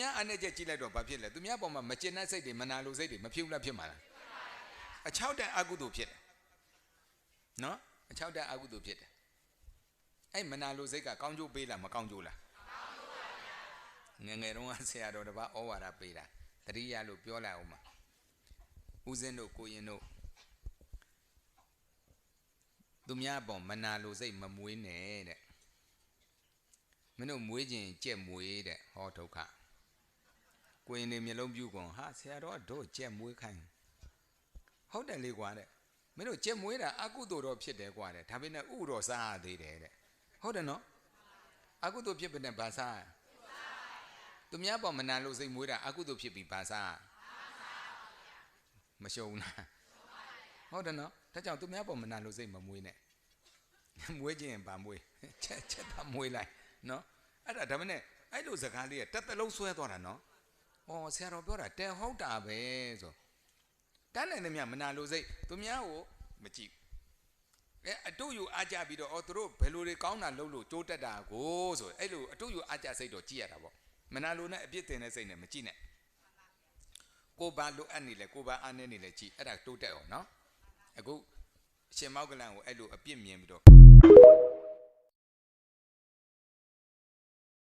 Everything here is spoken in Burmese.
များအနေချက်ကြည့်လိုက်တော့ဘာဖြစ်လဲသူများပေါ်မှာမကျင်တဲ့စိတ်တွေမနာလိုစိတ်တွေမဖြစ်ဘူးလားဖြစ်မှာလားအချောက်တဲ့အကုသိုလ်ဖြစ်တယ်နော်အချောက်တဲ့အကုသိုလ်ဖြစ်တယ်အဲ့မနာလိုစိတ်ကကောင်းကျိုးပေးလားမကောင်းကျိုးလားငယ်ငယ်တုန်းကဆရာတော်တစ်ပါးဩဝါဒပေးတာတတိယလို့ပြောလိုက်အောင်ပါဦးဇင်းတို့ကိုရင်တို့သူများပေါ်မနာလိုစိတ်မမွေးနဲ့တဲ့မင်းတို့မွေးခြင်းကြက်မွေးတဲ့ဟောဒုက္ခကိုရင်တွေမျိုးလုံးပြူကုန်ဟာဆရာတော်တို့ကြက်မွေးခိုင်းဟုတ်တယ်လေကွာတဲ့မင်းတို့ကြက်မွေးတာအကုသိုလ်တော့ဖြစ်တယ်ကွာတဲ့ဒါပေမဲ့ဥတော်စားရသေးတယ်တဲ့ဟုတ်တယ်နော်အကုသိုလ်ဖြစ်တဲ့ဘာစားသူများပေါ်မနာလို့စိတ်မွေးတာအကုသိုလ်ဖြစ်ပြီးဘာစားမရှုံးလားဟုတ်တယ်နော်ဒါကြောင့်သူများပေါ်မနာလို့စိတ်မမွေးနဲ့မွေးခြင်းဘာမွေးချက်တာမွေးလိုက်နော်အဲ့ဒါမနဲ့အဲ့လိုစကားလေးကတက်တလုံးဆွဲသွားတာနော်ဩဆရာတော်ပြောတာတဲဟုတ်တာပဲဆိုတန်းနိုင်သမျှမနာလို့စိတ်သူများကိုမကြည့်အတူယူအားကြပြီးတော့သူတို့ဘယ်လိုတွေကောင်းတာလုပ်လို့ကြိုးတက်တာကိုဆိုအဲ့လိုအတူယူအားကြစိတ်တော့ကြည့်ရတာပေါ့မနာလိုနဲ့အပြစ်တင်တဲ့စိတ်နဲ့မကြည့်နဲ့ကိုဘာလိုအပ်နေလဲကိုဘာအားနေနေလဲကြည့်အဲ့ဒါတိုးတက်အောင်နော်အခုအရှင်မောက္ကလန်ကိုအဲ့လိုအပြစ်မြင်ပြီးတော့